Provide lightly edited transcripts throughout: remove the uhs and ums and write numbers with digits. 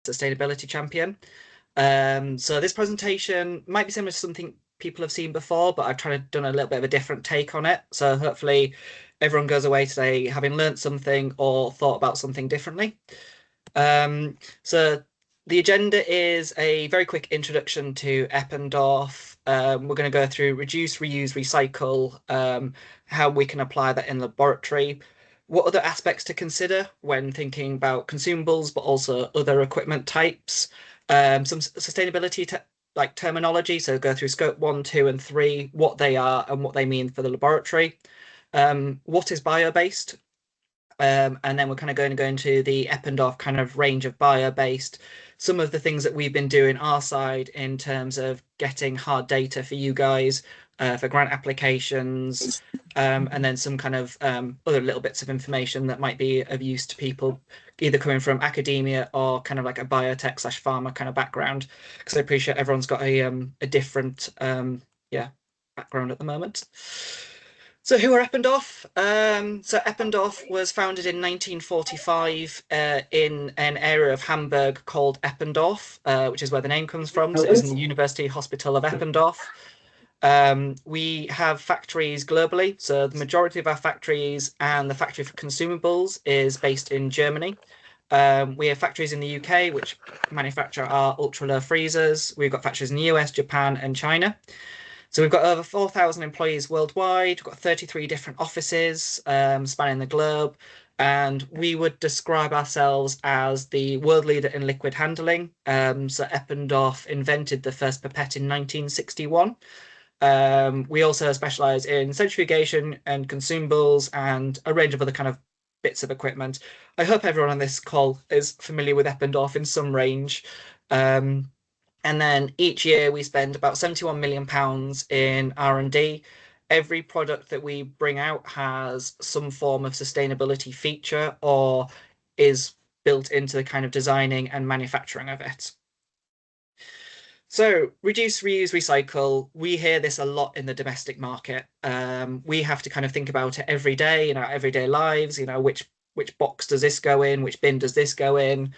sustainability champion. So this presentation might be similar to something people have seen before, but I've tried to done a little bit of a different take on it. So hopefully everyone goes away today having learned something or thought about something differently. So the agenda is a very quick introduction to Eppendorf. We're going to go through reduce, reuse, recycle, how we can apply that in the laboratory, what other aspects to consider when thinking about consumables, but also other equipment types, some sustainability like terminology. So go through scope 1, 2, and 3, what they are and what they mean for the laboratory. What is bio-based? And then we're kind of going to go into the Eppendorf kind of range of bio-based, some of the things that we've been doing our side in terms of getting hard data for you guys for grant applications, and then some kind of other little bits of information that might be of use to people either coming from academia or kind of like a biotech / pharma kind of background, because I appreciate everyone's got a different background at the moment. So who are Eppendorf? So Eppendorf was founded in 1945 in an area of Hamburg called Eppendorf, which is where the name comes from. So it's in the University Hospital of Eppendorf. We have factories globally. So the majority of our factories and the factory for consumables is based in Germany. We have factories in the UK, which manufacture our ultra-low freezers. We've got factories in the US, Japan, and China. So we've got over 4,000 employees worldwide. We've got 33 different offices spanning the globe. And we would describe ourselves as the world leader in liquid handling. So Eppendorf invented the first pipette in 1961. We also specialize in centrifugation and consumables and a range of other kind of bits of equipment. I hope everyone on this call is familiar with Eppendorf in some range. And then each year we spend about £71 million in R&D. Every product that we bring out has some form of sustainability feature or is built into the kind of designing and manufacturing of it. So reduce, reuse, recycle. We hear this a lot in the domestic market. We have to kind of think about it every day in our everyday lives, which box does this go in? Which bin does this go in?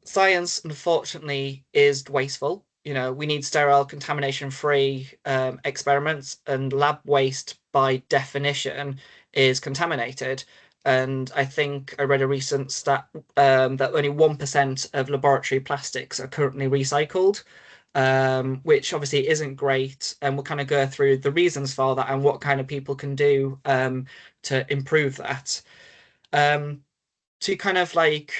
Science, unfortunately, is wasteful. We need sterile, contamination-free experiments, and lab waste, by definition, is contaminated. And I think I read a recent stat that only 1% of laboratory plastics are currently recycled, which obviously isn't great. And we'll kind of go through the reasons for that and what kind of people can do to improve that. To kind of like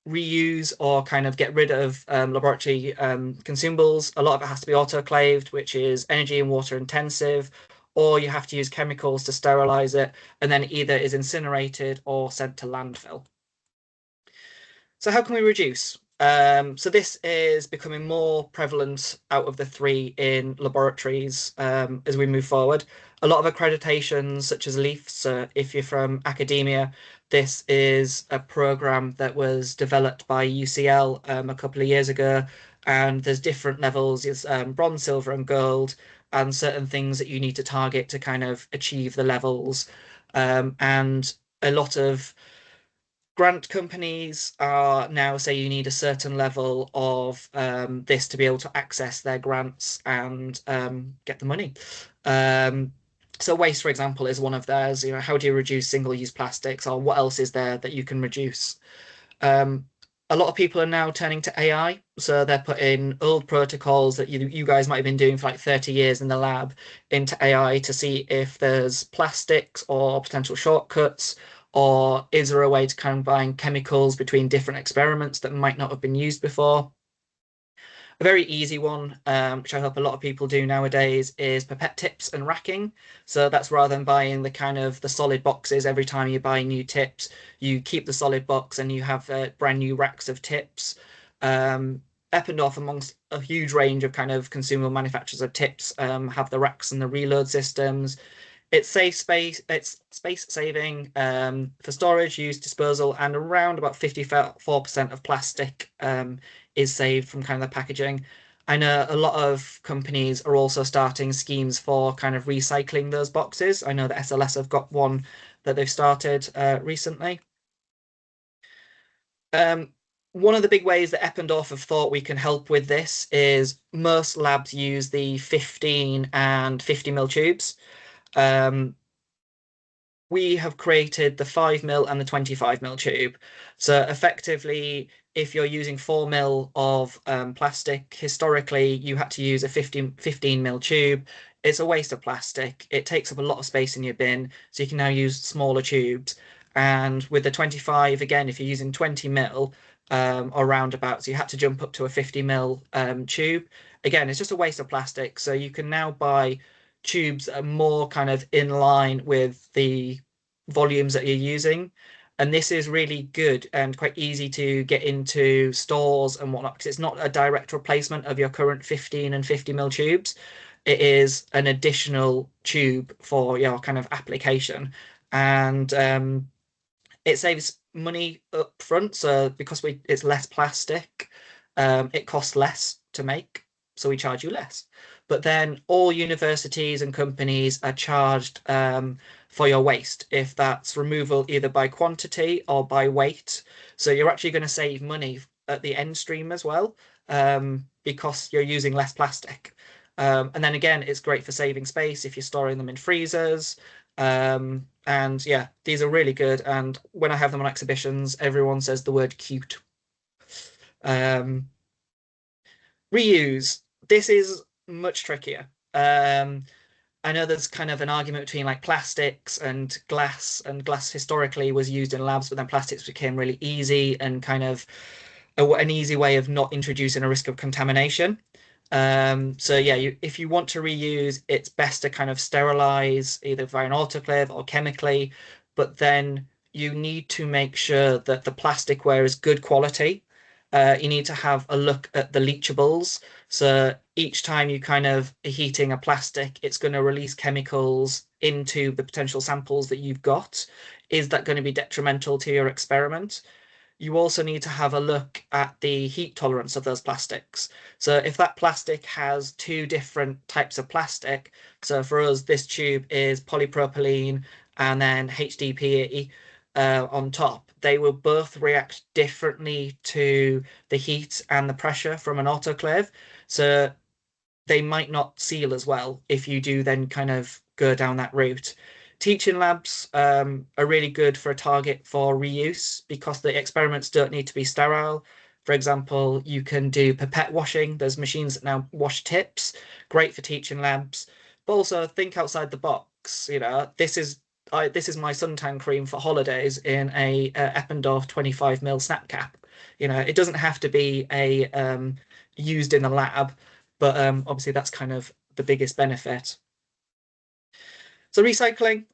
reuse or kind of get rid of laboratory consumables. A lot of it has to be autoclaved, which is energy and water intensive, or you have to use chemicals to sterilize it, and then either is incinerated or sent to landfill. So how can we reduce? So this is becoming more prevalent out of the three in laboratories as we move forward. A lot of accreditations, such as LEAF, so if you're from academia, this is a program that was developed by UCL a couple of years ago, and there's different levels. It's bronze, silver, and gold, and certain things that you need to target to kind of achieve the levels. And a lot of grant companies are now say you need a certain level of this to be able to access their grants and get the money. So waste, for example, is one of theirs. How do you reduce single-use plastics, or what else is there that you can reduce? A lot of people are now turning to AI, so they're putting old protocols that you guys might have been doing for like 30 years in the lab into AI to see if there's plastics or potential shortcuts, or is there a way to combine chemicals between different experiments that might not have been used before? A very easy one, which I hope a lot of people do nowadays, is pipette tips and racking. So that's rather than buying the kind of the solid boxes every time you buy new tips, you keep the solid box and you have brand new racks of tips. Eppendorf, amongst a huge range of kind of consumable manufacturers of tips, have the racks and the reload systems. It's space saving for storage, use, disposal, and around about 54% of plastic is saved from kind of the packaging. I know a lot of companies are also starting schemes for kind of recycling those boxes. I know that SLS have got one that they've started recently. one of the big ways that Eppendorf have thought we can help with this is most labs use the 15 and 50 ml tubes. Um, we have created the 5 ml and the 25 ml tube. So effectively, if you're using 4 ml of plastic, historically you had to use a 15 ml tube. It's a waste of plastic. It takes up a lot of space in your bin, so you can now use smaller tubes. And with the 25, again, if you're using 20 ml or roundabouts, you had to jump up to a 50 ml tube. Again, it's just a waste of plastic. So you can now buy tubes that are more kind of in line with the volumes that you're using. And this is really good and quite easy to get into stores and whatnot because it's not a direct replacement of your current 15 and 50 ml tubes. It is an additional tube for your kind of application. And it saves money up front. So because it's less plastic, it costs less to make, so we charge you less. But then all universities and companies are charged for your waste, if that's removal either by quantity or by weight. So you're actually going to save money at the end stream as well, because you're using less plastic. And then again, it's great for saving space if you're storing them in freezers. And yeah, these are really good. And when I have them on exhibitions, everyone says the word cute. Um, Reuse. This is much trickier. I know there's kind of an argument between like plastics and glass historically was used in labs, but then plastics became really easy and kind of an easy way of not introducing a risk of contamination. So yeah, if you want to reuse, it's best to kind of sterilize either via an autoclave or chemically, but then you need to make sure that the plasticware is good quality. You need to have a look at the leachables. So each time you kind of are heating a plastic, it's going to release chemicals into the potential samples that you've got. Is that going to be detrimental to your experiment? You also need to have a look at the heat tolerance of those plastics. So if that plastic has two different types of plastic, so for us, this tube is polypropylene and then HDPE on top, they will both react differently to the heat and the pressure from an autoclave. So they might not seal as well if you do then kind of go down that route. Teaching labs are really good for a target for reuse because the experiments don't need to be sterile. For example, you can do pipette washing. There's machines that now wash tips, great for teaching labs. But also think outside the box. This is my suntan cream for holidays in a Eppendorf 25 ml snap cap. It doesn't have to be a used in a lab, but obviously that's kind of the biggest benefit. So recycling,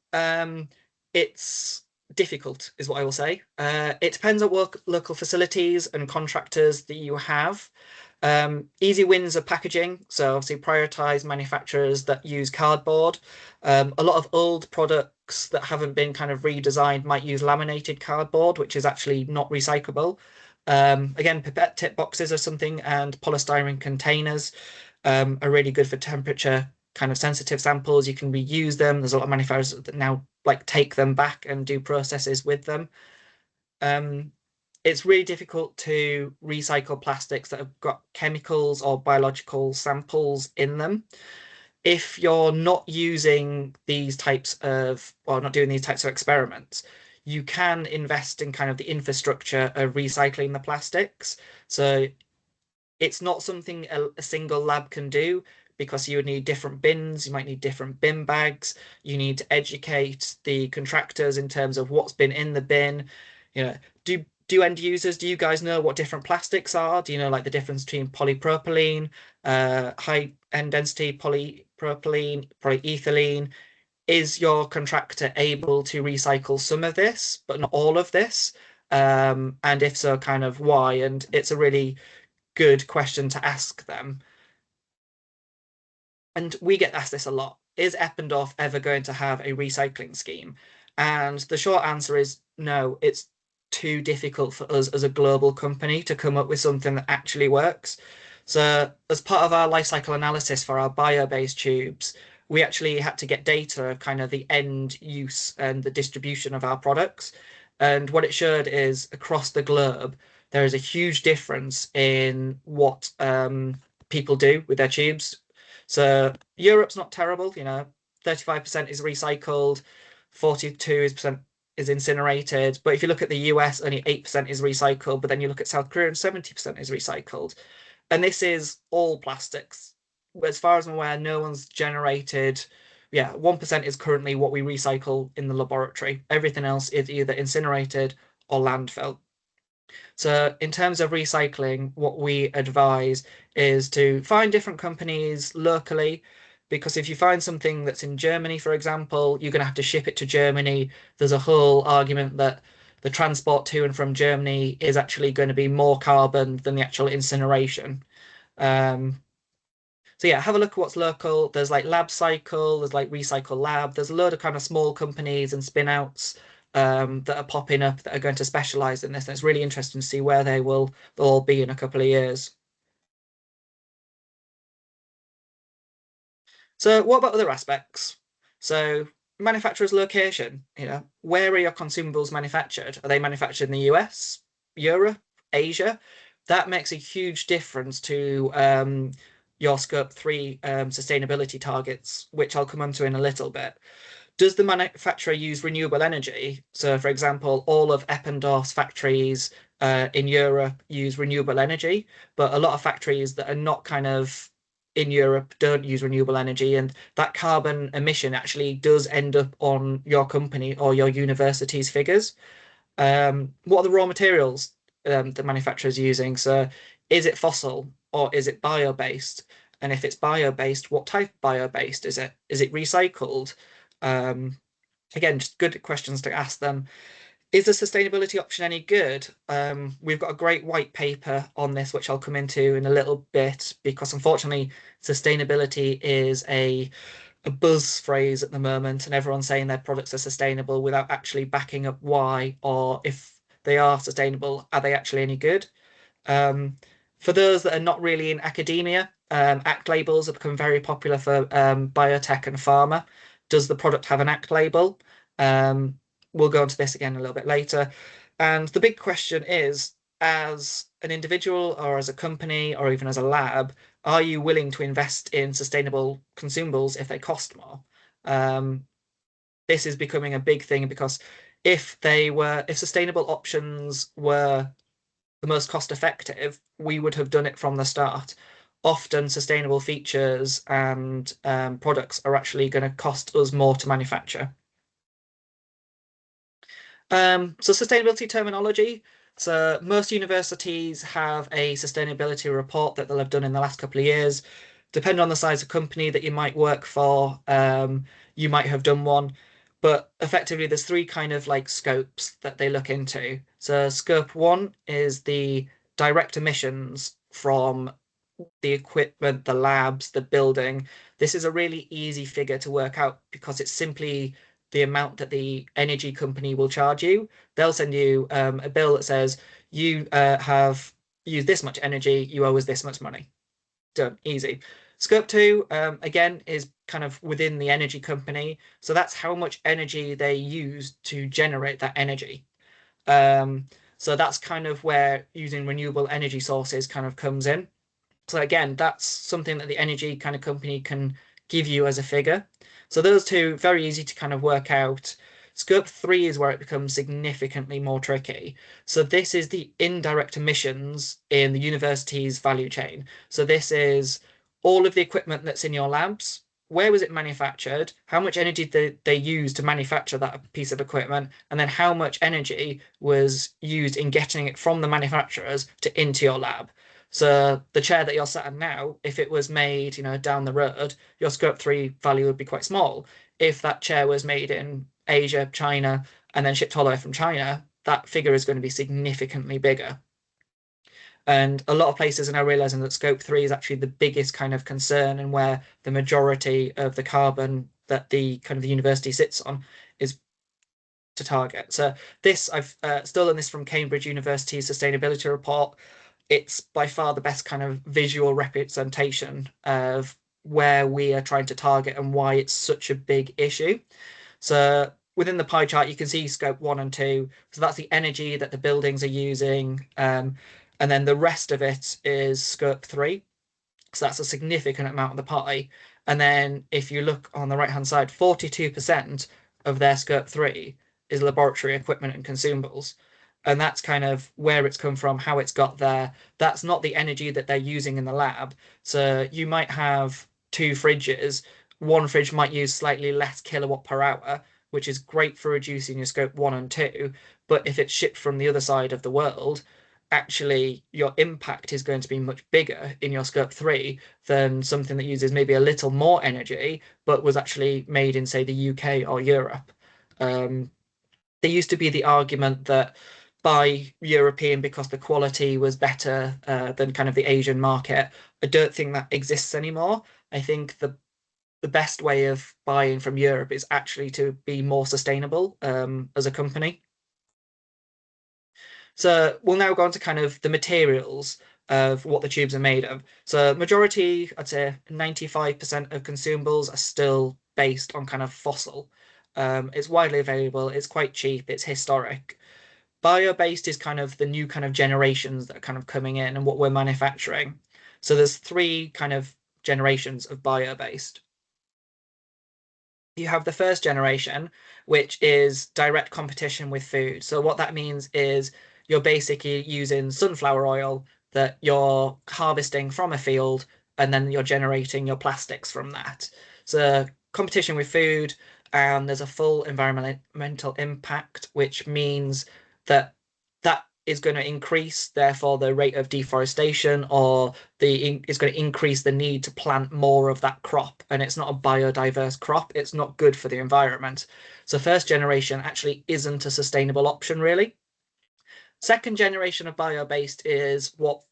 it's difficult, is what I will say. It depends on local facilities and contractors that you have. Easy wins are packaging, so obviously prioritize manufacturers that use cardboard. A lot of old products that haven't been kind of redesigned might use laminated cardboard, which is actually not recyclable. Again, pipette tip boxes are something, and polystyrene containers are really good for temperature kind of sensitive samples. You can reuse them. There's a lot of manufacturers that now like take them back and do processes with them. Um, it's really difficult to recycle plastics that have got chemicals or biological samples in them. If you're not using these types of, or not doing these types of experiments, you can invest in kind of the infrastructure of recycling the plastics. So it's not something a single lab can do because you would need different bins, you might need different bin bags, you need to educate the contractors in terms of what's been in the bin. You know, do end users, do you guys know what different plastics are? Do you know like the difference between polypropylene, high end density polypropylene, polyethylene? Is your contractor able to recycle some of this, but not all of this? And if so, kind of why? And it's a really good question to ask them. And we get asked this a lot. Is Eppendorf ever going to have a recycling scheme? And the short answer is no, it's too difficult for us as a global company to come up with something that actually works. So, as part of our life cycle analysis for our bio-based tubes, we actually had to get data of kind of the end use and the distribution of our products. And what it showed is across the globe, there is a huge difference in what people do with their tubes. So Europe's not terrible, 35% is recycled, 42% is incinerated. But if you look at the US, only 8% is recycled. But then you look at South Korea and 70% is recycled. And this is all plastics. As far as I'm aware, no one's generated. Yeah, 1% is currently what we recycle in the laboratory. Everything else is either incinerated or landfill. So, in terms of recycling, what we advise is to find different companies locally, because if you find something that's in Germany, for example, you're going to have to ship it to Germany. There's a whole argument that the transport to and from Germany is actually going to be more carbon than the actual incineration. Um, so yeah, have a look at what's local. There's like Lab Cycle, there's like Recycle Lab. There's a load of kind of small companies and spin outs that are popping up that are going to specialize in this. And it's really interesting to see where they'll all be in a couple of years. So what about other aspects? So manufacturer's location, where are your consumables manufactured? Are they manufactured in the US, Europe, Asia? That makes a huge difference to your Scope 3 sustainability targets, which I'll come on to in a little bit. Does the manufacturer use renewable energy? So, for example, all of Eppendorf's factories in Europe use renewable energy, but a lot of factories that are not kind of in Europe don't use renewable energy, and that carbon emission actually does end up on your company or your university's figures. What are the raw materials the manufacturer's using? So, is it fossil or is it bio-based? And if it's bio-based, what type of bio-based is it? Is it recycled? Um, Again, just good questions to ask them. Is the sustainability option any good? We've got a great white paper on this, which I'll come into in a little bit, because unfortunately, sustainability is a buzz phrase at the moment, and everyone's saying their products are sustainable without actually backing up why, or if they are sustainable, are they actually any good? Um, for those that are not really in academia, ACT labels have become very popular for biotech and pharma. Does the product have an ACT label? Um, we'll go into this again a little bit later. And the big question is, as an individual or as a company or even as a lab, are you willing to invest in sustainable consumables if they cost more? Um, this is becoming a big thing because if sustainable options were the most cost effective, we would have done it from the start. Often, sustainable features and products are actually going to cost us more to manufacture. So sustainability terminology. So most universities have a sustainability report that they'll have done in the last couple of years. Depending on the size of company that you might work for, you might have done one. But effectively, there's three kind of like scopes that they look into. So scope one is the direct emissions from the equipment, the labs, the building. This is a really easy figure to work out because it's simply the amount that the energy company will charge you. They'll send you a bill that says you have used this much energy, you owe us this much money. Done, easy. Scope two, again, is kind of within the energy company. So that's how much energy they use to generate that energy. So that's kind of where using renewable energy sources kind of comes in. So again, that's something that the energy kind of company can give you as a figure. So those two, very easy to kind of work out. Scope 3 is where it becomes significantly more tricky. So this is the indirect emissions in the university's value chain. So this is all of the equipment that's in your labs. Where was it manufactured? How much energy did they use to manufacture that piece of equipment? And then how much energy was used in getting it from the manufacturers to into your lab? So the chair that you're sat in now, if it was made, down the road, your scope 3 value would be quite small. If that chair was made in Asia, China, and then shipped all the way from China, that figure is going to be significantly bigger. And a lot of places are now realizing that scope 3 is actually the biggest kind of concern and where the majority of the carbon that the kind of the university sits on is to target. So this, I've stolen this from Cambridge University's sustainability report. It's by far the best kind of visual representation of where we are trying to target and why it's such a big issue. So within the pie chart, you can see scope one and two. So that's the energy that the buildings are using. And then the rest of it is scope three. So that's a significant amount of the pie. And then if you look on the right-hand side, 42% of their scope three is laboratory equipment and consumables. And that's kind of where it's come from, how it's got there. That's not the energy that they're using in the lab. So you might have two fridges. One fridge might use slightly less kilowatt per hour, which is great for reducing your scope one and two. But if it's shipped from the other side of the world, actually your impact is going to be much bigger in your scope 3 than something that uses maybe a little more energy but was actually made in, say, the UK or Europe. um, there used to be the argument that buy European because the quality was better than kind of the Asian market. I don't think that exists anymore. I think the best way of buying from Europe is actually to be more sustainable as a company. So we'll now go on to kind of the materials of what the tubes are made of. So majority, I'd say 95% of consumables are still based on kind of fossil. It's widely available, it's quite cheap, it's historic. Bio-based is kind of the new kind of generations that are kind of coming in and what we're manufacturing. So there's three kind of generations of bio-based. You have the first generation, which is direct competition with food. So what that means is you're basically using sunflower oil that you're harvesting from a field, and then you're generating your plastics from that. So competition with food, and there's a full environmental impact, which means that that is going to increase, therefore, the rate of deforestation, or is going to increase the need to plant more of that crop. And it's not a biodiverse crop. It's not good for the environment. So first generation actually isn't a sustainable option, really. Second generation of bio-based is what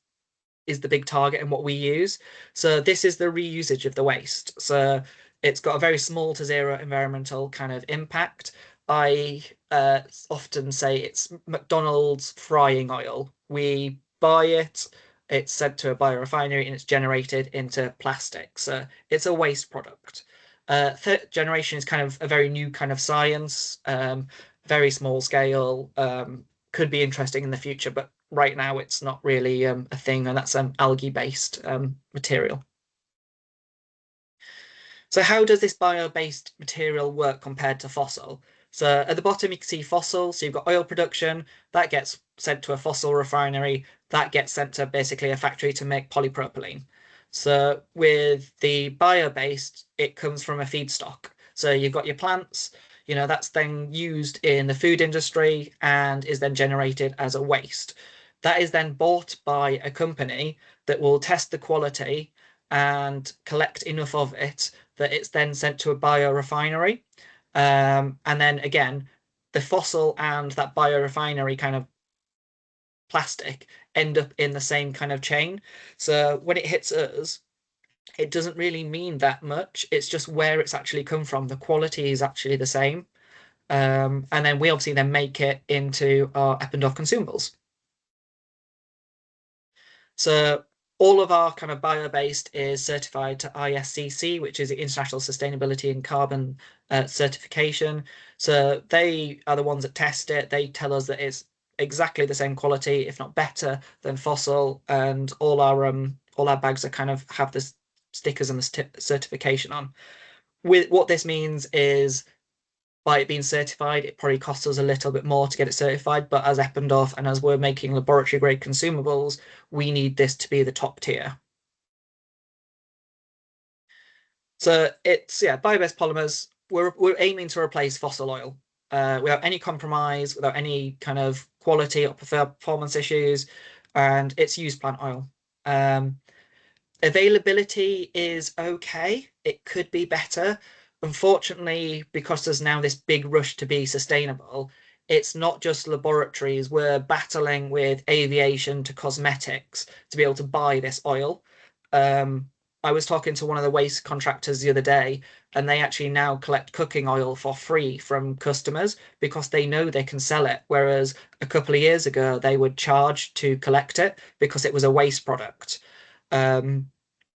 is the big target and what we use. So this is the reusage of the waste. So it's got a very small to zero environmental kind of impact. I often say it's McDonald's frying oil. We buy it, it's sent to a biorefinery, and it's generated into plastic. So it's a waste product. Third generation is kind of a very new kind of science, very small scale, could be interesting in the future, but right now it's not really a thing, and that's algae based material. So how does this bio-based material work compared to fossil? So at the bottom you can see fossil. So you've got oil production that gets sent to a fossil refinery, that gets sent to basically a factory to make polypropylene. So with the bio-based, it comes from a feedstock. So you've got your plants, that's then used in the food industry and is then generated as a waste. That is then bought by a company that will test the quality and collect enough of it that it's then sent to a biorefinery. And then again, the fossil and that biorefinery kind of plastic end up in the same kind of chain. So when it hits us, it doesn't really mean that much. It's just where it's actually come from. The quality is actually the same. And then we obviously then make it into our Eppendorf consumables. So all of our kind of bio-based is certified to ISCC, which is the International Sustainability and Carbon Certification. So they are the ones that test it. They tell us that it's exactly the same quality, if not better, than fossil, and all our bags are kind of have this stickers and the certification on. With what this means is by it being certified, it probably costs us a little bit more to get it certified. But as Eppendorf and as we're making laboratory grade consumables, we need this to be the top tier. So it's bio-based polymers. We're aiming to replace fossil oil without any compromise, without any kind of quality or performance issues, and it's used plant oil. Um, Availability is okay. It could be better. Unfortunately, because there's now this big rush to be sustainable, it's not just laboratories. We're battling with aviation to cosmetics to be able to buy this oil. I was talking to one of the waste contractors the other day, and they actually now collect cooking oil for free from customers because they know they can sell it. Whereas a couple of years ago, they would charge to collect it because it was a waste product. Um,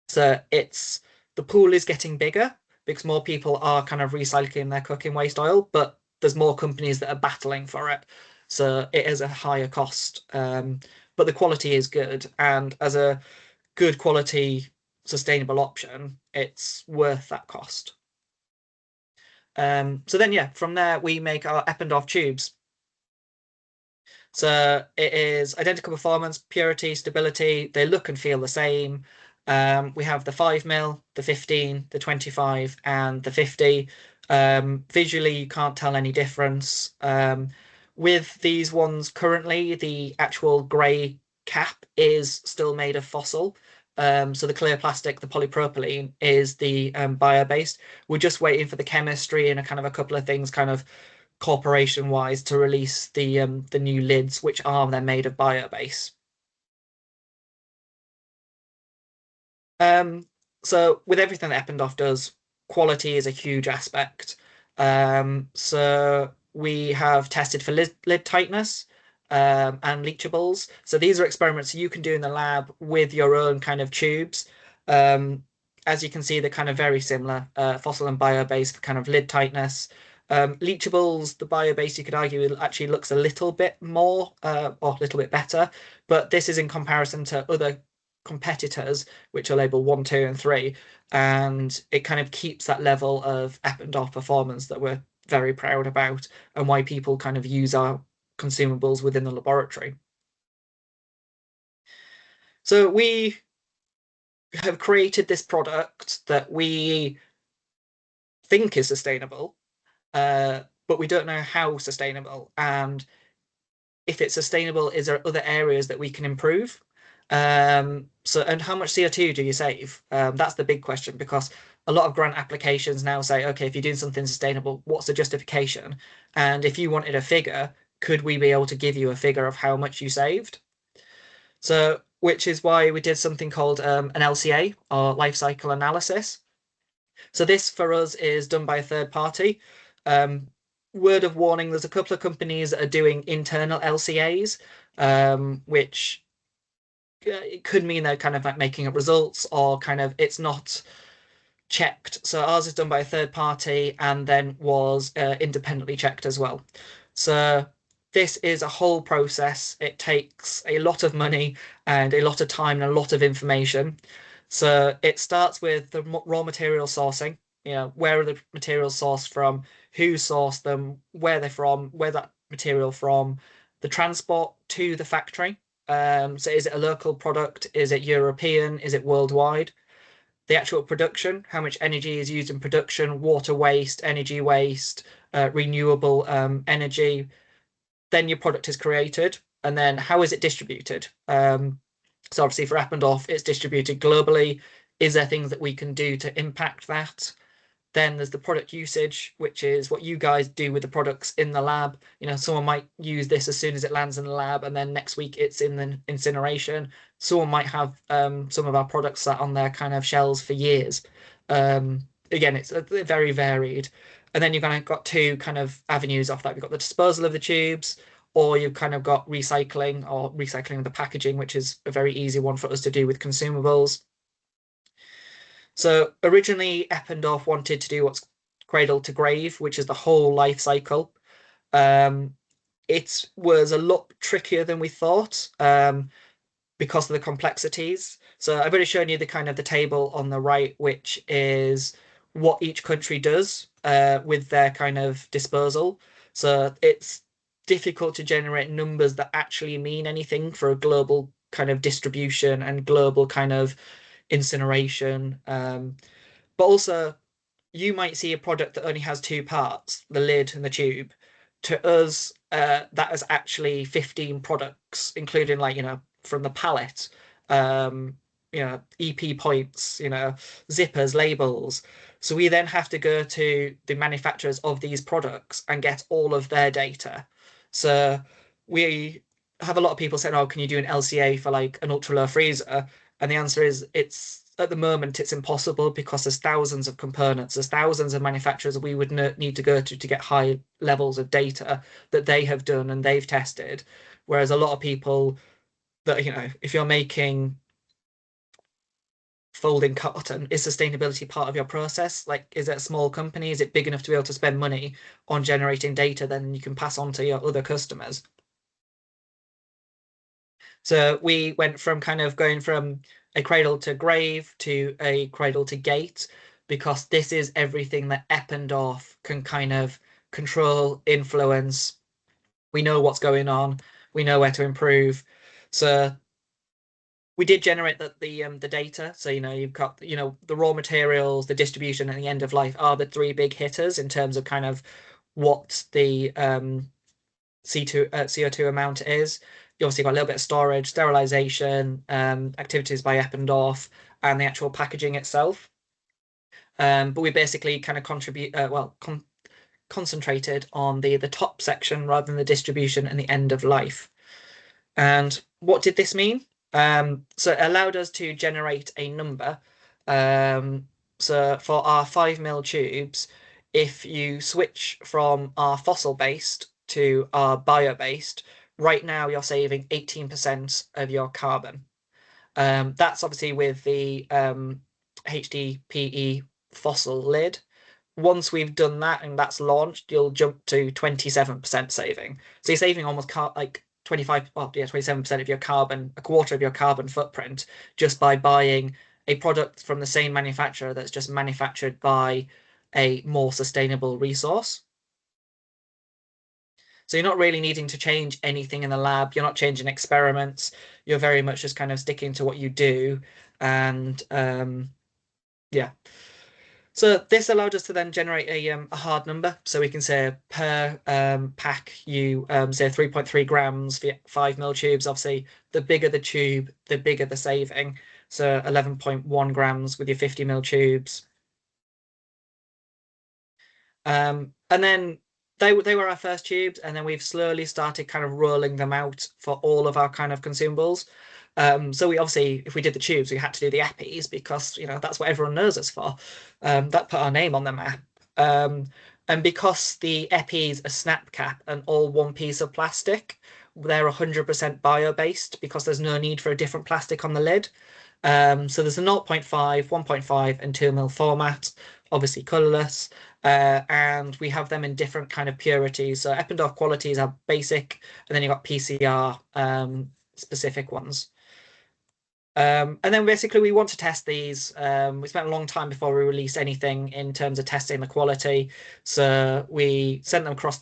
so the pool is getting bigger because more people are kind of recycling their cooking waste oil, but there's more companies that are battling for it. So it is a higher cost. But the quality is good. And as a good quality, sustainable option, it's worth that cost. So then, yeah, from there, we make our Eppendorf tubes. So it is identical performance, purity, stability. They look and feel the same. We have the 5 mil, the 15, the 25, and the 50. Visually, you can't tell any difference. With these ones currently, the actual grey cap is still made of fossil. So the clear plastic, the polypropylene, is the bio-based. We're just waiting for the chemistry and a kind of a couple of things kind of corporation wise to release the new lids, which are then made of biobase. Um, so with everything that Eppendorf does, quality is a huge aspect. So we have tested for lid tightness and leachables. So these are experiments you can do in the lab with your own kind of tubes. Um, as you can see, they're kind of very similar, fossil and bio-based for kind of lid tightness. Leachables, the bio-based, you could argue, it actually looks a little bit more or a little bit better, but this is in comparison to other competitors which are labeled 1, 2, and 3, and it kind of keeps that level of Eppendorf performance that we're very proud about, and why people kind of use our consumables within the laboratory. So we have created this product that we think is sustainable, but we don't know how sustainable. And if it's sustainable, is there other areas that we can improve? And how much CO2 do you save? That's the big question, because a lot of grant applications now say, okay, if you're doing something sustainable, what's the justification? And if you wanted a figure, could we be able to give you a figure of how much you saved? So, which is why we did something called an LCA, or life cycle analysis. So this for us is done by a third party. Um, Word of warning, there's a couple of companies that are doing internal LCAs, which it could mean they're kind of like making up results, or kind of it's not checked. So ours is done by a third party and then was independently checked as well. So this is a whole process. It takes a lot of money and a lot of time and a lot of information. So it starts with the raw material sourcing. You know, where are the materials sourced from? Who sourced them? Where they're from? Where that material from? The transport to the factory. So is it a local product? Is it European? Is it worldwide? The actual production, how much energy is used in production, water waste, energy waste, renewable energy. Then your product is created, and then how is it distributed? So obviously for Eppendorf, it's distributed globally. Is there things that we can do to impact that? Then there's the product usage, which is what you guys do with the products in the lab. You know, someone might use this as soon as it lands in the lab, and then next week it's in the incineration. Someone might have some of our products sat on their kind of shelves for years. Again, it's very varied. And then you've kind of got two kind of avenues off that. You've got the disposal of the tubes, or you've kind of got recycling, or recycling of the packaging, which is a very easy one for us to do with consumables. So originally, Eppendorf wanted to do what's cradle to grave, which is the whole life cycle. Um, it was a lot trickier than we thought, because of the complexities. So I've already shown you the kind of the table on the right, which is what each country does with their kind of disposal. So it's difficult to generate numbers that actually mean anything for a global kind of distribution and global kind of incineration. But also, you might see a product that only has two parts, the lid and the tube. To us, that is actually 15 products, including like, from the pallet, um, EP points, zippers, labels. So we then have to go to the manufacturers of these products and get all of their data. So we have a lot of people saying, oh, can you do an LCA for like an ultra low freezer? And the answer is it's at the moment it's impossible, because there's thousands of components, there's thousands of manufacturers we would need to go to get high levels of data that they have done and they've tested. Whereas a lot of people that, if you're making folding cotton, is sustainability part of your process? Like, is it a small company? Is it big enough to be able to spend money on generating data then you can pass on to your other customers? So we went from kind of going from a cradle to grave to a cradle to gate, because this is everything that Eppendorf can kind of control, influence. We know what's going on. We know where to improve. So we did generate the data. So you've got the raw materials, the distribution, and the end of life are the three big hitters in terms of kind of what the CO2 amount is. You obviously got a little bit of storage, sterilization, activities by Eppendorf, and the actual packaging itself. But we basically kind of concentrated on the top section rather than the distribution and the end of life. And what did this mean? So it allowed us to generate a number. So for our 5 ml tubes, if you switch from our fossil based to our bio based, right now you're saving 18% of your carbon. That's obviously with the HDPE fossil lid. Once we've done that and that's launched, you'll jump to 27% saving. So you're saving almost like 25, well, yeah, 27% of your carbon, a quarter of your carbon footprint, just by buying a product from the same manufacturer that's just manufactured by a more sustainable resource. So you're not really needing to change anything in the lab. You're not changing experiments. You're very much just kind of sticking to what you do. And yeah. So this allowed us to then generate a hard number. So we can say per pack, you say 3.3 grams for 5 ml tubes. Obviously, the bigger the tube, the bigger the saving. So 11.1 grams with your 50 ml tubes. And then they were our first tubes, and then we've slowly started kind of rolling them out for all of our kind of consumables. So we obviously, if we did the tubes, we had to do the EPIs because that's what everyone knows us for. That put our name on the map. Um, and because the EPIs are snap cap and all one piece of plastic, they're 100% bio-based because there's no need for a different plastic on the lid. So there's a 0.5, 1.5, and 2 ml format, obviously colorless. And we have them in different kind of purities. So Eppendorf qualities are basic, and then you've got PCR specific ones. And then basically we want to test these. We spent a long time before we released anything in terms of testing the quality. So we sent them across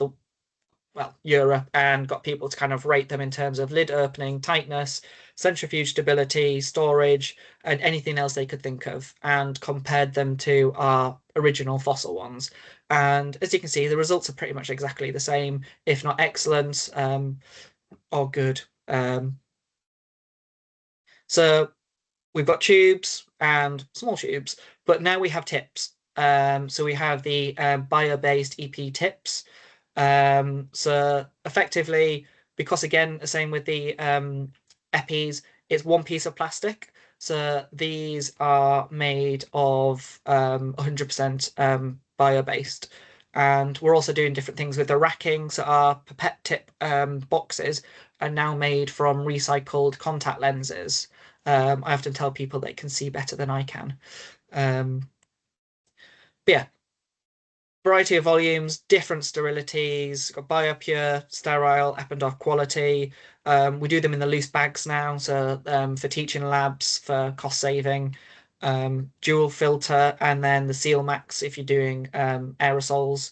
Europe, and got people to kind of rate them in terms of lid opening, tightness, centrifuge stability, storage, and anything else they could think of, and compared them to our original fossil ones. And as you can see, the results are pretty much exactly the same, if not excellent, or good. So we've got tubes and small tubes, but now we have tips. So we have the bio-based EP tips. So effectively, because again, the same with the EPIs, it's one piece of plastic. So these are made of 100% bio-based. And we're also doing different things with the racking. So our pipette tip boxes are now made from recycled contact lenses. I often tell people they can see better than I can. Um, but yeah, variety of volumes, different sterilities, got BioPure, sterile, Eppendorf quality. We do them in the loose bags now, so for teaching labs for cost saving. Dual filter, and then the Seal Max if you're doing aerosols.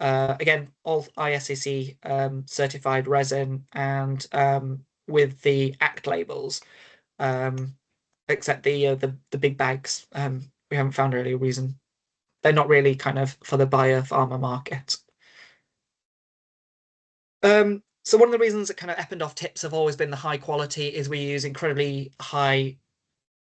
Again, all ISCC certified resin, and with the ACT labels, um, except the big bags. We haven't found really a reason. They're not really kind of for the biopharma market. So one of the reasons that kind of Eppendorf tips have always been the high quality is we use incredibly high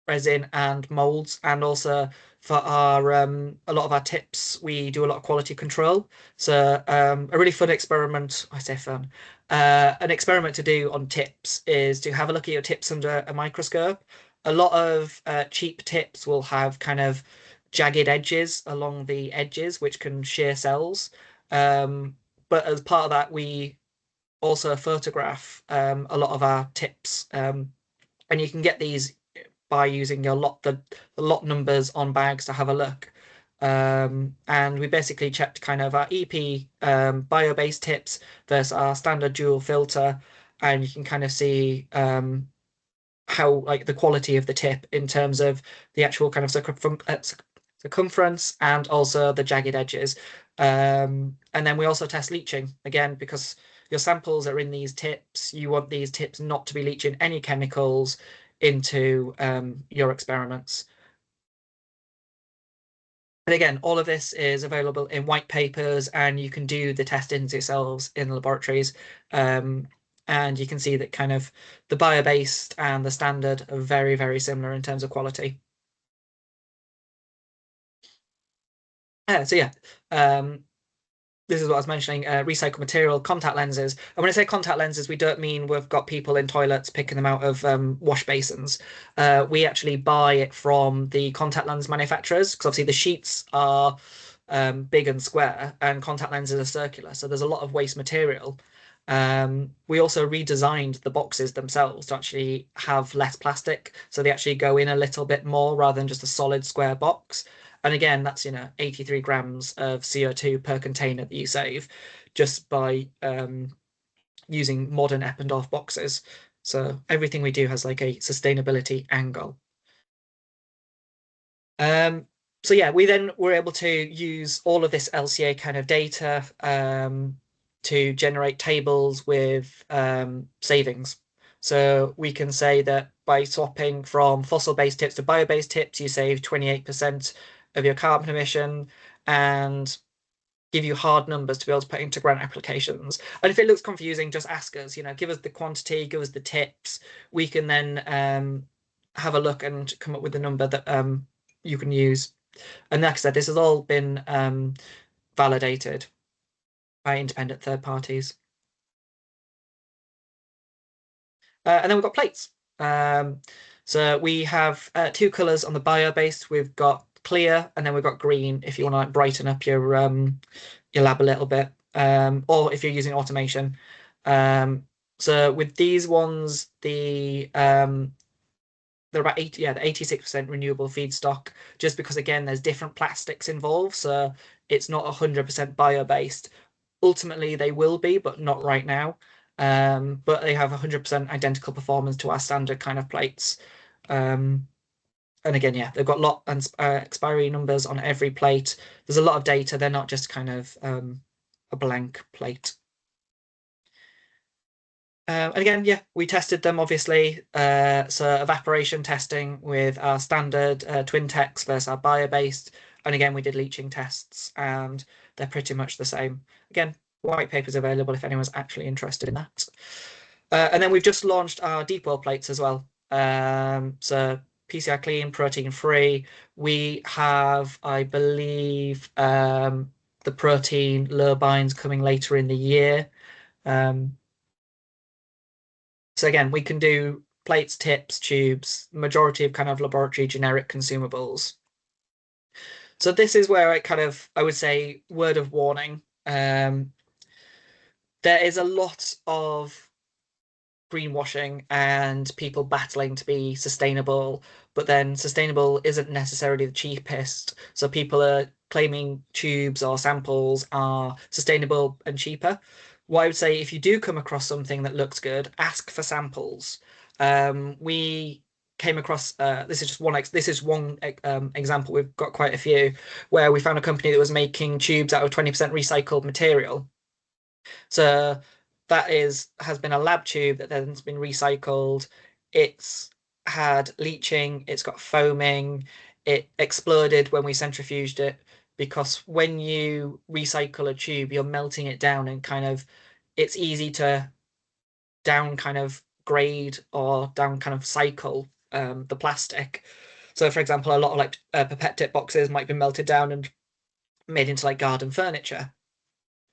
resin and molds, and also for our a lot of our tips we do a lot of quality control. So a really fun experiment, I say fun, an experiment to do on tips is to have a look at your tips under a microscope. A lot of cheap tips will have kind of jagged edges along the edges which can shear cells, but as part of that we also photograph a lot of our tips, and you can get these by using the lot numbers on bags to have a look. And we basically checked kind of our EP bio-based tips versus our standard dual filter, and you can kind of see how like the quality of the tip in terms of the actual kind of circumference and also the jagged edges. And then we also test leaching again because your samples are in these tips. You want these tips not to be leaching any chemicals into your experiments. And again, all of this is available in white papers, and you can do the testings yourselves in the laboratories. Um, and you can see that kind of the bio-based and the standard are very, very similar in terms of quality. So yeah, um, this is what I was mentioning, recycled material, contact lenses. And when I say contact lenses, we don't mean we've got people in toilets picking them out of wash basins. We actually buy it from the contact lens manufacturers because obviously the sheets are big and square and contact lenses are circular. So there's a lot of waste material. We also redesigned the boxes themselves to actually have less plastic. So they actually go in a little bit more rather than just a solid square box. And again, that's, 83 grams of CO2 per container that you save just by using modern Eppendorf boxes. So everything we do has like a sustainability angle. Um, so yeah, we then were able to use all of this LCA kind of data to generate tables with savings. So we can say that by swapping from fossil-based tips to bio-based tips, you save 28% of your carbon emission and give you hard numbers to be able to put into grant applications. And if it looks confusing, just ask us, give us the quantity, give us the tips. We can then have a look and come up with a number that you can use. And like I said, this has all been validated by independent third parties. And then we've got plates. Um, so we have two colors on the bio-based. We've got clear and then we've got green if you want to like brighten up your lab a little bit, or if you're using automation. So with these ones, they're about 80, yeah, the 86% renewable feedstock, just because again, there's different plastics involved, so it's not 100% bio-based. Ultimately, they will be, but not right now. But they have 100% identical performance to our standard kind of plates. Um, and again, yeah, they've got lot and expiry numbers on every plate. There's a lot of data. They're not just kind of a blank plate. And again, yeah, we tested them obviously. So evaporation testing with our standard twin techs versus our bio-based. And again, we did leaching tests and they're pretty much the same. Again, white paper's available if anyone's actually interested in that. And then we've just launched our deep well plates as well. So PCR clean, protein free. We have, I believe, the protein lurбines coming later in the year. Um, so again, we can do plates, tips, tubes, majority of kind of laboratory generic consumables. So this is where I would say, word of warning. There is a lot of greenwashing and people battling to be sustainable, but then sustainable isn't necessarily the cheapest. So people are claiming tubes or samples are sustainable and cheaper. What I would say, if you do come across something that looks good, ask for samples. We came across this is one example. We've got quite a few where we found a company that was making tubes out of 20% recycled material. So that has been a lab tube that then's been recycled. It's had leaching, it's got foaming, it exploded when we centrifuged it because when you recycle a tube, you're melting it down and kind of it's easy to down kind of grade or down kind of cycle the plastic. So for example, a lot of like pipette tip boxes might be melted down and made into like garden furniture.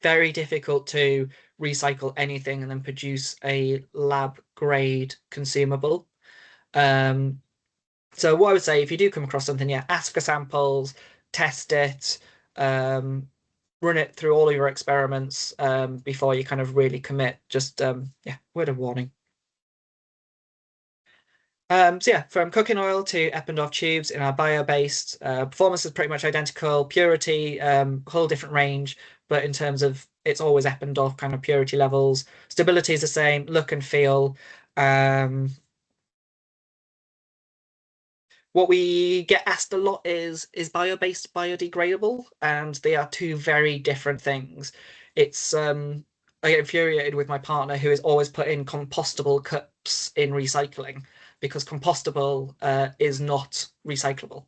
Very difficult to recycle anything and then produce a lab grade consumable. Um, so what I would say, if you do come across something, yeah, ask for samples, test it, um, run it through all of your experiments before you kind of really commit. Just yeah, word of warning. So yeah, from cooking oil to Eppendorf tubes in our bio-based, performance is pretty much identical. Purity, whole different range, but in terms of it's always Eppendorf kind of purity levels. Stability is the same, look and feel. Um, what we get asked a lot is bio-based biodegradable? And they are two very different things. It's I get infuriated with my partner who is always putting compostable cups in recycling because compostable is not recyclable.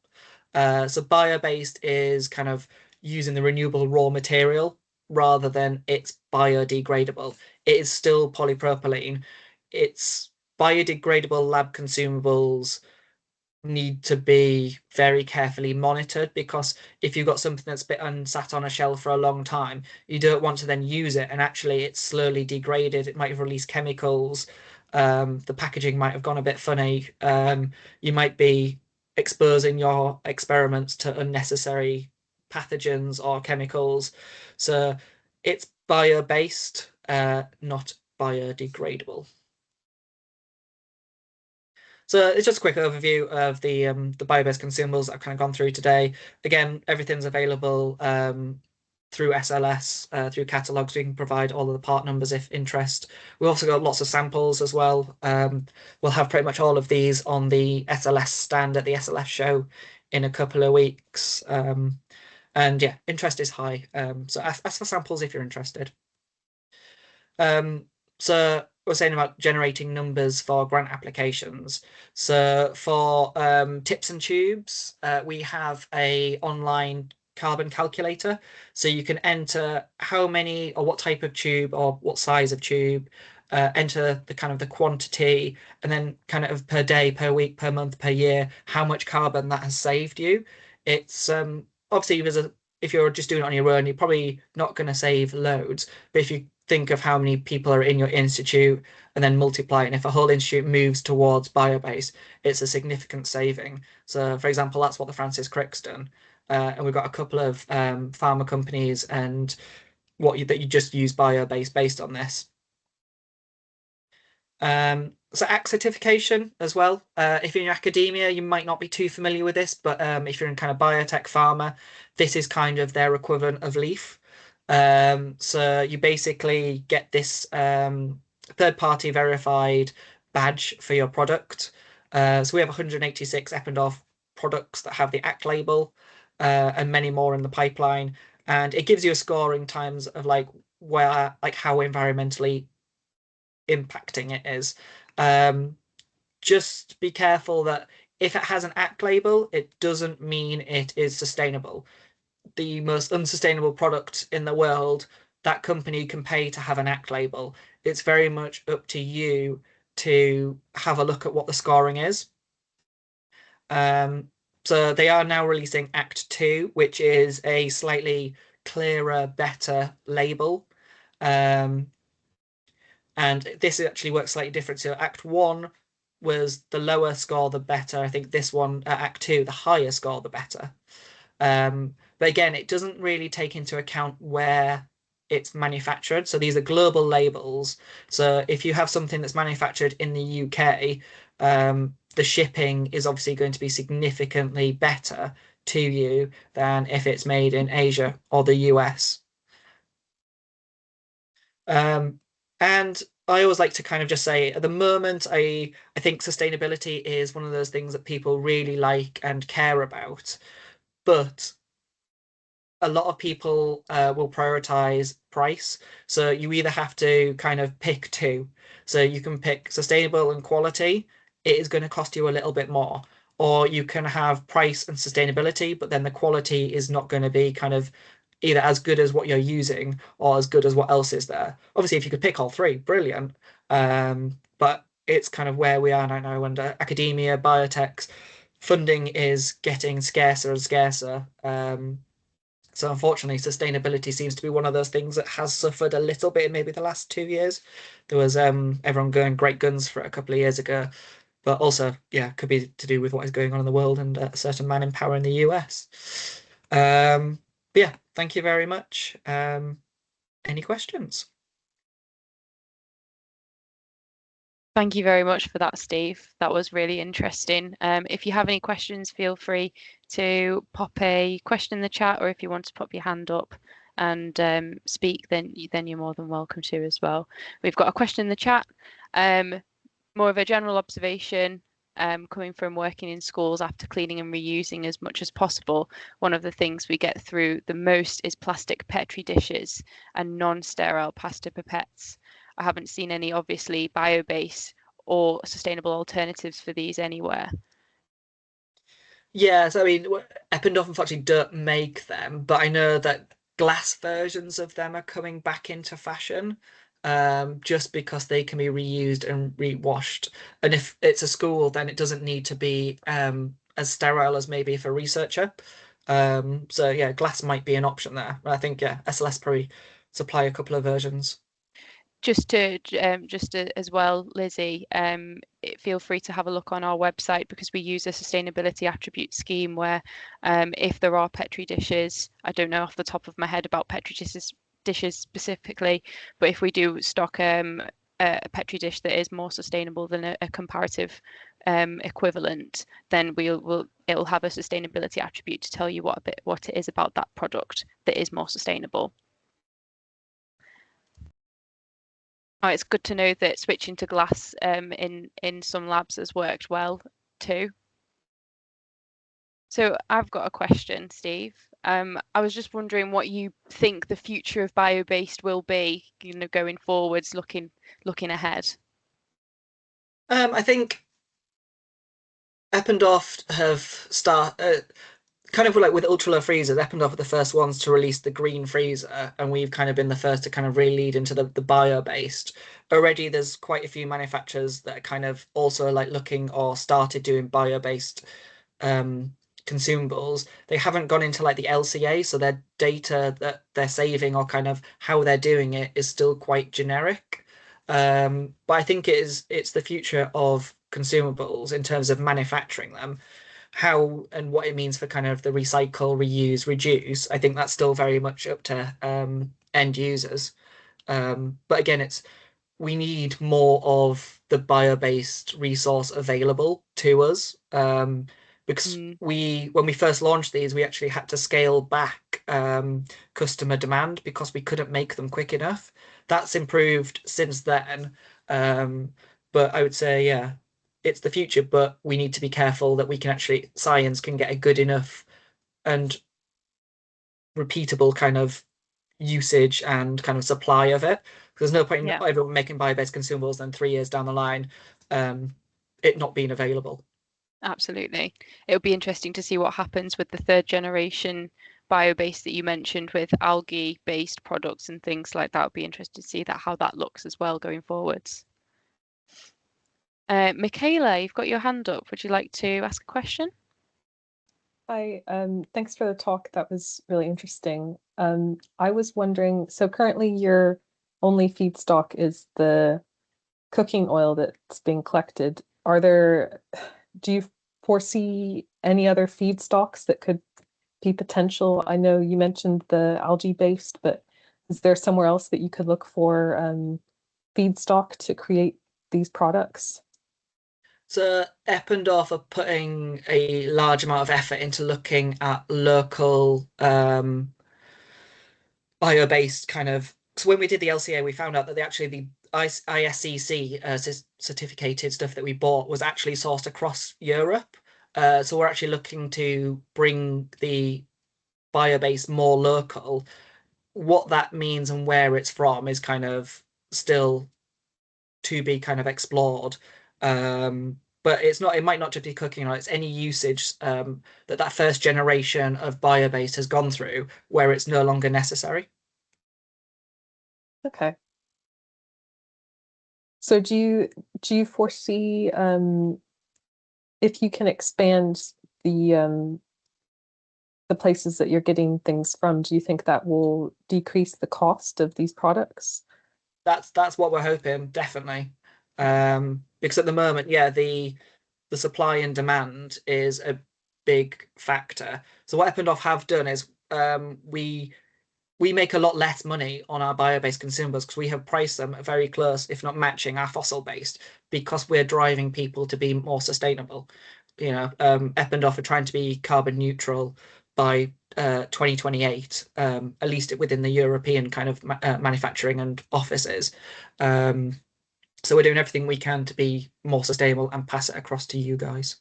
So bio-based is kind of using the renewable raw material rather than it's biodegradable. It is still polypropylene. It's biodegradable lab consumables need to be very carefully monitored because if you've got something that's been unsat on a shelf for a long time, you don't want to then use it and actually it's slowly degraded. It might have released chemicals. The packaging might have gone a bit funny. You might be exposing your experiments to unnecessary pathogens or chemicals. So it's bio-based, not biodegradable. So it's just a quick overview of the BioBased consumables I've kind of gone through today. Again, everything's available through SLS, through catalogs. We can provide all of the part numbers if interest. We've also got lots of samples as well. We'll have pretty much all of these on the SLS stand at the SLS show in a couple of weeks. And yeah, interest is high. So ask for samples if you're interested. Um, so we're saying about generating numbers for grant applications. So for tips and tubes, we have a online carbon calculator. So you can enter how many or what type of tube or what size of tube, enter the kind of the quantity, and then kind of per day, per week, per month, per year, how much carbon that has saved you. It's obviously if you're just doing it on your own, you're probably not going to save loads. But if you think of how many people are in your institute and then multiply it, and if a whole institute moves towards biobase, it's a significant saving. So, for example, that's what the Francis Crick's done. And we've got a couple of pharma companies and that you just use biobase based on this. So ACT certification as well. If you're in academia, you might not be too familiar with this, but if you're in kind of biotech pharma, this is kind of their equivalent of LEAF. So you basically get this third-party verified badge for your product. So we have 186 Eppendorf products that have the ACT label, and many more in the pipeline. And it gives you a score in times of like how environmentally impacting it is. Um, just be careful that if it has an ACT label, it doesn't mean it is sustainable. The most unsustainable product in the world, that company can pay to have an ACT label. It's very much up to you to have a look at what the scoring is. Um, so they are now releasing Act 2, which is a slightly clearer, better label. Um, and this actually works slightly different. So Act One was the lower score, the better. I think this one, Act Two, the higher score, the better. But again, it doesn't really take into account where it's manufactured. So these are global labels. So if you have something that's manufactured in the UK, the shipping is obviously going to be significantly better to you than if it's made in Asia or the US. Um, and I always like to kind of just say at the moment, I think sustainability is one of those things that people really like and care about. But a lot of people will prioritize price. So you either have to kind of pick two. So you can pick sustainable and quality. It is going to cost you a little bit more. Or you can have price and sustainability, but then the quality is not going to be kind of either as good as what you're using or as good as what else is there. Obviously, if you could pick all three, brilliant. But it's kind of where we are now under academia, biotechs. Funding is getting scarcer and scarcer. So unfortunately, sustainability seems to be one of those things that has suffered a little bit in maybe the last 2 years. There was everyone going great guns for it a couple of years ago, but also, yeah, could be to do with what is going on in the world and a certain man in power in the US. But yeah, thank you very much. Any questions? Thank you very much for that, Steve. That was really interesting. If you have any questions, feel free to pop a question in the chat, or if you want to pop your hand up and speak, then you're more than welcome to as well. We've got a question in the chat. More of a general observation, coming from working in schools after cleaning and reusing as much as possible. One of the things we get through the most is plastic Petri dishes and non-sterile pasta pipettes. I haven't seen any obviously bio-based or sustainable alternatives for these anywhere. Yeah, so I mean, Eppendorf unfortunately don't make them, but I know that glass versions of them are coming back into fashion, just because they can be reused and rewashed. And if it's a school, then it doesn't need to be as sterile as maybe for a researcher. So yeah, glass might be an option there. But I think yeah, SLS probably supply a couple of versions. As well, Lizzie, feel free to have a look on our website because we use a sustainability attribute scheme where, if there are Petri dishes, I don't know off the top of my head about dishes specifically, but if we do stock a Petri dish that is more sustainable than a comparative equivalent, then it'll have a sustainability attribute to tell you what it is about that product that is more sustainable. Oh, it's good to know that switching to glass in some labs has worked well too. So I've got a question, Steve. I was just wondering what you think the future of bio-based will be, going forwards, looking ahead. I think Eppendorf have kind of like with ultra low freezers. Eppendorf are the first ones to release the green freezer, and we've kind of been the first to kind of really lead into the bio-based. Already, there's quite a few manufacturers that are kind of also like looking or started doing bio-based um, consumables. They haven't gone into like the LCA, so their data that they're saving or kind of how they're doing it is still quite generic. But I think it's the future of consumables in terms of manufacturing them, how and what it means for kind of the recycle, reuse, reduce. I think that's still very much up to end users. But again, we need more of the bio-based resource available to us. Because Mm, when we first launched these, we actually had to scale back customer demand because we couldn't make them quick enough. That's improved since then. Um, but I would say, yeah, it's the future, but we need to be careful that science can get a good enough and repeatable kind of usage and kind of supply of it. There's no point in yeah. everyone making bio-based consumables and 3 years down the line, um, it not being available. Absolutely. It'll be interesting to see what happens with the third generation bio-based that you mentioned with algae-based products and things like that. It'll be interesting to see how that looks as well going forwards. Michaela, you've got your hand up. Would you like to ask a question? Hi, thanks for the talk. That was really interesting. I was wondering, so currently your only feedstock is the cooking oil that's being collected. Do you foresee any other feedstocks that could be potential? I know you mentioned the algae based, but is there somewhere else that you could look for feedstock to create these products? So Eppendorf are putting a large amount of effort into looking at local bio-based kind of. So when we did the LCA, we found out that the ISCC certificated stuff that we bought was actually sourced across Europe. So we're actually looking to bring the bio-based more local. What that means and where it's from is kind of still to be kind of explored. But it might not just be cooking, right? It's any usage that first generation of bio-based has gone through where it's no longer necessary. Okay. So do you foresee if you can expand the the places that you're getting things from, do you think that will decrease the cost of these products? That's what we're hoping, definitely. Because at the moment, yeah, the supply and demand is a big factor. So what Eppendorf have done is we we make a lot less money on our bio-based consumables because we have priced them very close, if not matching, our fossil-based, because we're driving people to be more sustainable. Eppendorf are trying to be carbon neutral by 2028, at least within the European kind of manufacturing and offices. So we're doing everything we can to be more sustainable and pass it across to you guys.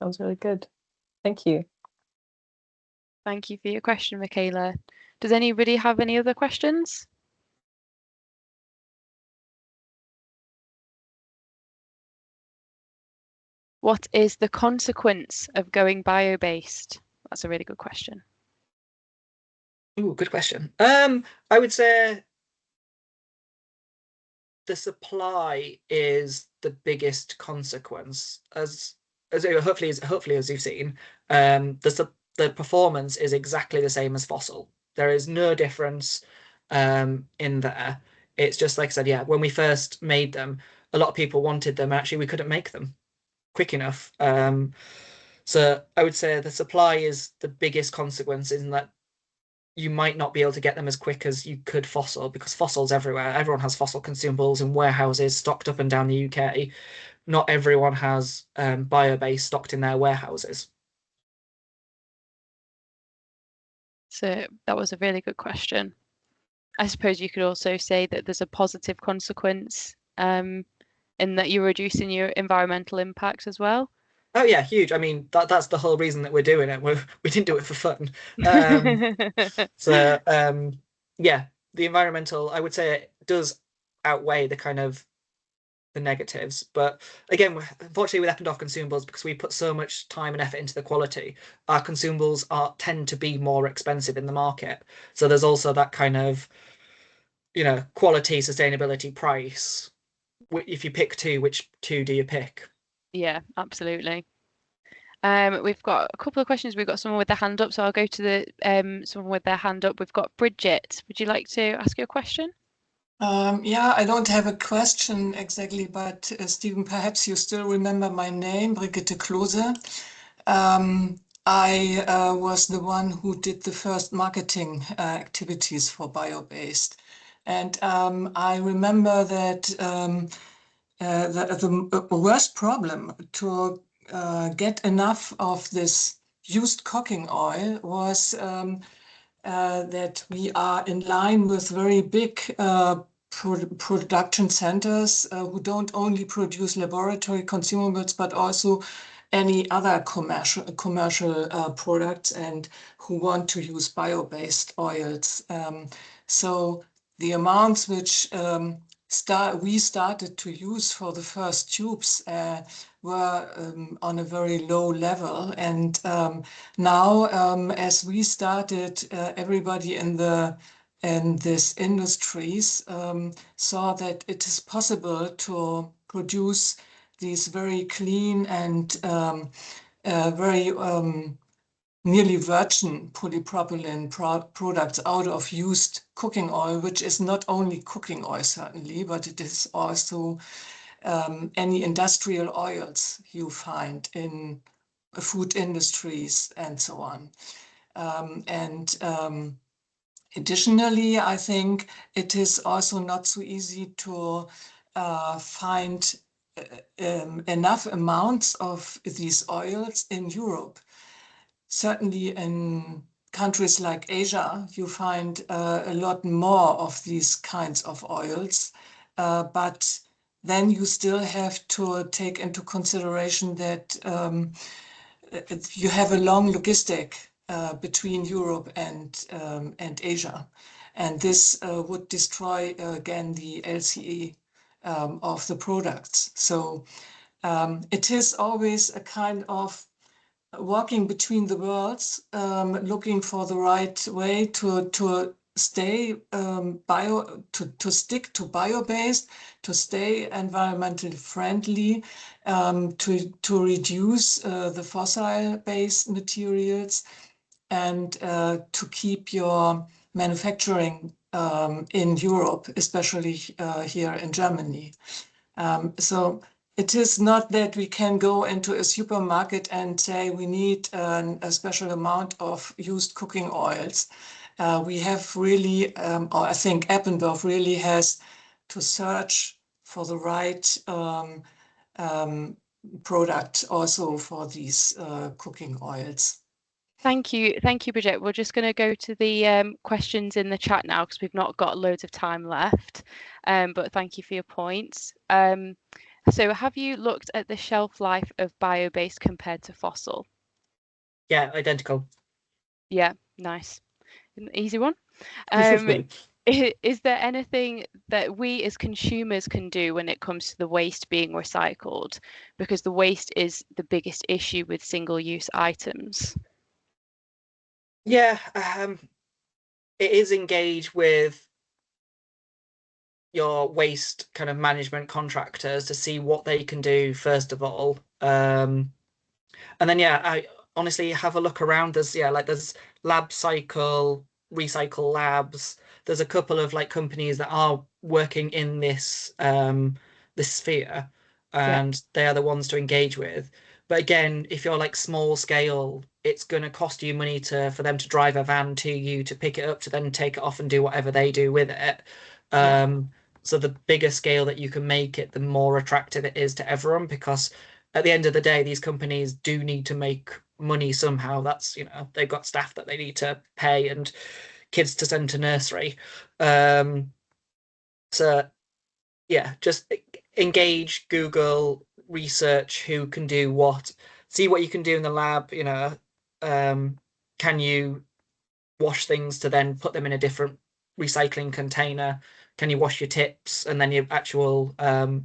That was really good. Thank you. Thank you for your question, Michaela. Does anybody have any other questions? What is the consequence of going bio-based? That's a really good question. Ooh, good question. I would say the supply is the biggest consequence, as hopefully as you've seen. The performance is exactly the same as fossil. There is no difference in there. It's just like I said, yeah, when we first made them, a lot of people wanted them. Actually, we couldn't make them quick enough. So I would say the supply is the biggest consequence in that you might not be able to get them as quick as you could fossil, because fossil's everywhere. Everyone has fossil consumables in warehouses stocked up and down the UK. Not everyone has bio-based stocked in their warehouses. So that was a really good question. I suppose you could also say that there's a positive consequence in that you're reducing your environmental impact as well. Oh yeah, huge. I mean, that's the whole reason that we're doing it. We didn't do it for fun. So yeah, the environmental, I would say, it does outweigh the kind of the negatives. But again, unfortunately, with Eppendorf consumables, because we put so much time and effort into the quality, our consumables tend to be more expensive in the market. So there's also that kind of, quality, sustainability, price. If you pick two, which two do you pick? Yeah, absolutely. We've got a couple of questions. We've got someone with their hand up, so I'll go to the someone with their hand up. We've got Bridget. Would you like to ask your question? Yeah, I don't have a question exactly, but Stephen, perhaps you still remember my name, Brigitte Klose. I was the one who did the first marketing activities for BioBased. And I remember that the worst problem to get enough of this used cooking oil was that we are in line with very big production centers who don't only produce laboratory consumables, but also any other commercial products, and who want to use bio-based oils. So the amounts which we started to use for the first tubes were on a very low level. And now, as we started, everybody in this industries saw that it is possible to produce these very clean and very nearly virgin polypropylene products out of used cooking oil, which is not only cooking oil, certainly, but it is also any industrial oils you find in food industries and so on. Additionally, I think it is also not so easy to find enough amounts of these oils in Europe. Certainly in countries like Asia, you find a lot more of these kinds of oils, but then you still have to take into consideration that you have a long logistic between Europe and Asia, and this would destroy again the LCE of the products. So it is always a kind of walking between the worlds, looking for the right way to stay to stick to bio-based, to stay environmentally friendly, to reduce the fossil-based materials, and to keep your manufacturing in Europe, especially here in Germany. So it is not that we can go into a supermarket and say we need a special amount of used cooking oils. we have really, or I think Eppendorf really has to search for the right product also for these cooking oils. Thank you, Bridget. We're just going to go to the questions in the chat now because we've not got loads of time left. But thank you for your points. So have you looked at the shelf life of bio-based compared to fossil? Yeah, identical. Yeah, nice. An easy one. Is there anything that we as consumers can do when it comes to the waste being recycled? Because the waste is the biggest issue with single-use items. Yeah, it is engage with your waste kind of management contractors to see what they can do first of all. And then yeah, I honestly have a look around. There's Lab Cycle, Recycle Labs. There's a couple of like companies that are working in this sphere, Yeah. and they are the ones to engage with. But again, if you're like small scale, it's going to cost you money for them to drive a van to you to pick it up to then take it off and do whatever they do with it. Yeah. So the bigger scale that you can make it, the more attractive it is to everyone, because at the end of the day, these companies do need to make money somehow. That's, they've got staff that they need to pay and kids to send to nursery. So yeah, just engage, Google, research who can do what, see what you can do in the lab. Can you wash things to then put them in a different recycling container? Can you wash your tips and then your actual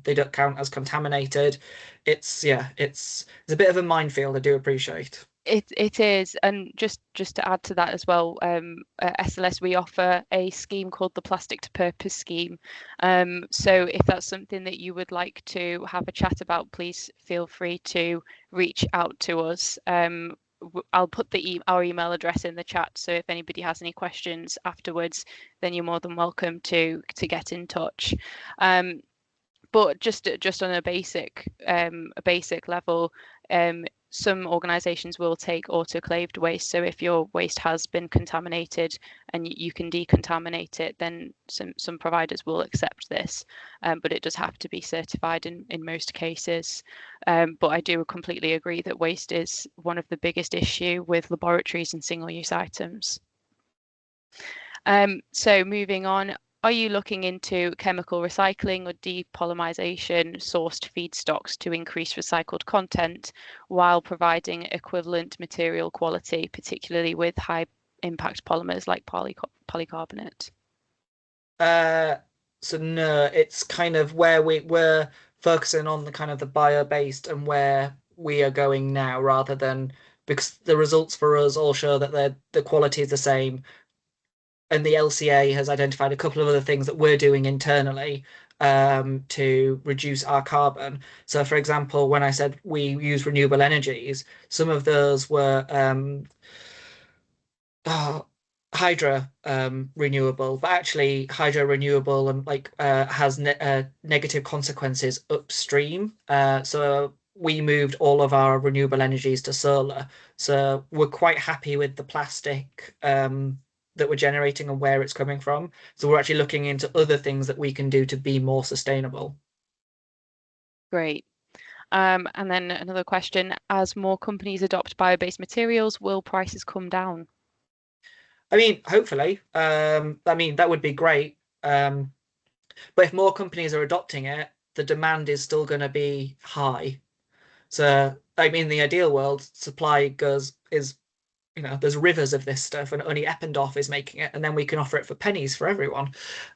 they don't count as contaminated? It's a bit of a minefield. I do appreciate. It is, and just to add to that as well, at SLS we offer a scheme called the Plastic to Purpose scheme. So if that's something that you would like to have a chat about, please feel free to reach out to us. I'll put our email address in the chat, so if anybody has any questions afterwards, then you're more than welcome to get in touch. But just on a basic level, some organisations will take autoclaved waste. So if your waste has been contaminated and you can decontaminate it, then some providers will accept this. But it does have to be certified in most cases. But I do completely agree that waste is one of the biggest issue with laboratories and single-use items. So moving on, are you looking into chemical recycling or depolymerization sourced feedstocks to increase recycled content while providing equivalent material quality, particularly with high impact polymers like polycarbonate? So no, it's kind of where we're focusing on the kind of the bio-based and where we are going now, rather than, because the results for us all show that the quality is the same, and the LCA has identified a couple of other things that we're doing internally to reduce our carbon. So, for example, when I said we use renewable energies, some of those were hydro renewable, but actually hydro renewable and has negative consequences upstream. So we moved all of our renewable energies to solar. So we're quite happy with the plastic that we're generating and where it's coming from. So we're actually looking into other things that we can do to be more sustainable. Great. And then another question, as more companies adopt bio-based materials, will prices come down? I mean, hopefully. That would be great. But if more companies are adopting it, the demand is still going to be high. So, the ideal world, supply there's rivers of this stuff, and only Eppendorf is making it, and then we can offer it for pennies for everyone.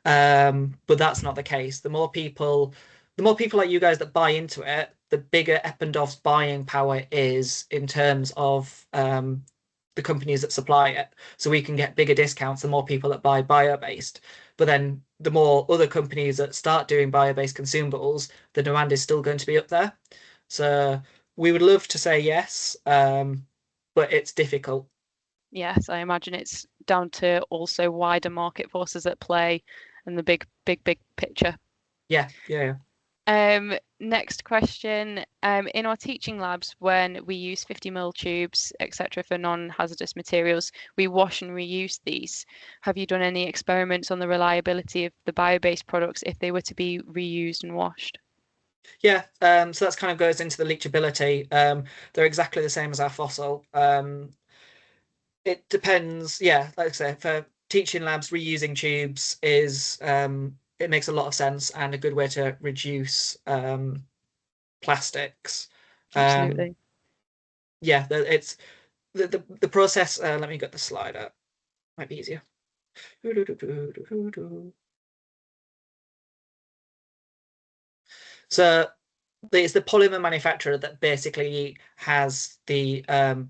But that's not the case. The more people like you guys that buy into it, the bigger Eppendorf's buying power is in terms of the companies that supply it. So we can get bigger discounts the more people that buy bio-based. But then the more other companies that start doing bio-based consumables, the demand is still going to be up there. So we would love to say yes, but it's difficult. Yes, I imagine it's down to also wider market forces at play and the big picture. Yeah. Next question. In our teaching labs, when we use 50 ml tubes, etc., for non-hazardous materials, we wash and reuse these. Have you done any experiments on the reliability of the bio-based products if they were to be reused and washed? Yeah, so that's kind of goes into the leachability. They're exactly the same as our fossil. It depends. Yeah, like I say, for teaching labs, reusing tubes is it makes a lot of sense and a good way to reduce plastics. Absolutely. Yeah, it's the process. Let me get the slide up. Might be easier. So it's the polymer manufacturer that basically has the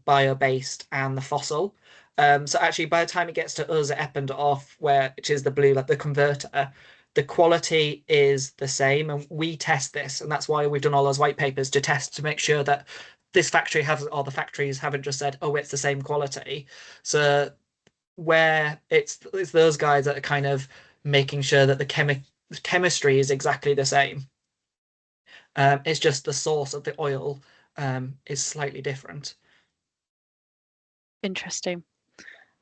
bio-based and the fossil. So actually, by the time it gets to us at Eppendorf, which is the blue, like the converter, the quality is the same, and we test this, and that's why we've done all those white papers to test to make sure that this factory has, or the factories haven't just said, oh, it's the same quality. So where it's those guys that are kind of making sure that the chemistry is exactly the same. It's just the source of the oil is slightly different. Interesting.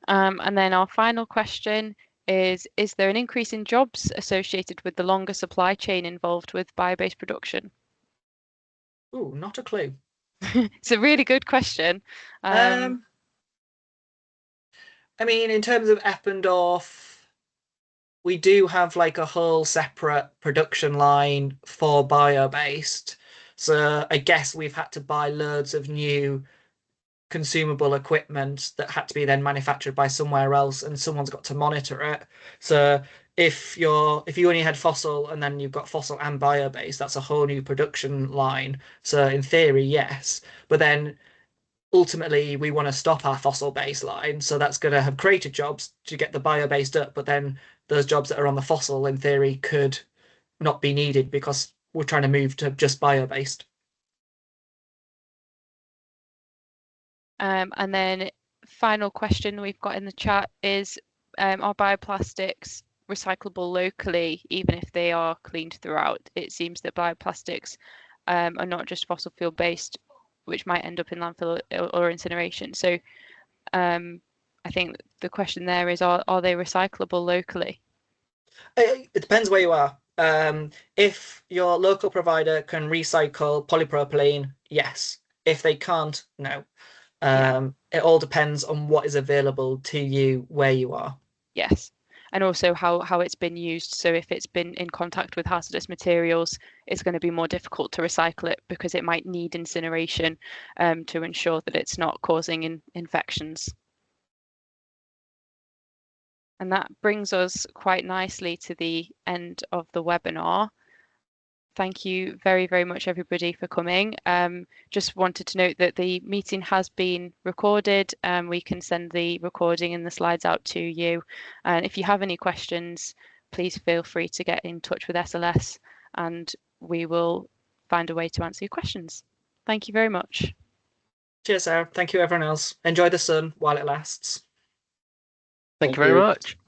And then our final question is there an increase in jobs associated with the longer supply chain involved with bio-based production? Ooh, not a clue. It's a really good question. I mean, in terms of Eppendorf, we do have like a whole separate production line for bio-based. So I guess we've had to buy loads of new consumable equipment that had to be then manufactured by somewhere else, and someone's got to monitor it. So if you only had fossil and then you've got fossil and bio-based, that's a whole new production line. So in theory, yes. But then ultimately we want to stop our fossil baseline, so that's going to have created jobs to get the bio-based up, but then those jobs that are on the fossil in theory could not be needed because we're trying to move to just bio-based. And then final question we've got in the chat is, are bioplastics recyclable locally, even if they are cleaned throughout? It seems that bioplastics are not just fossil fuel based, which might end up in landfill or incineration. So I think the question there is, are they recyclable locally? It depends where you are. If your local provider can recycle polypropylene, yes. If they can't, no. It all depends on what is available to you where you are. Yes. And also how it's been used. So if it's been in contact with hazardous materials, it's going to be more difficult to recycle it because it might need incineration to ensure that it's not causing infections. And that brings us quite nicely to the end of the webinar. Thank you very, very much, everybody, for coming. Just wanted to note that the meeting has been recorded, and we can send the recording and the slides out to you. And if you have any questions, please feel free to get in touch with SLS, and we will find a way to answer your questions. Thank you very much. Cheers, Sarah. Thank you, everyone else. Enjoy the sun while it lasts. Thank you very much.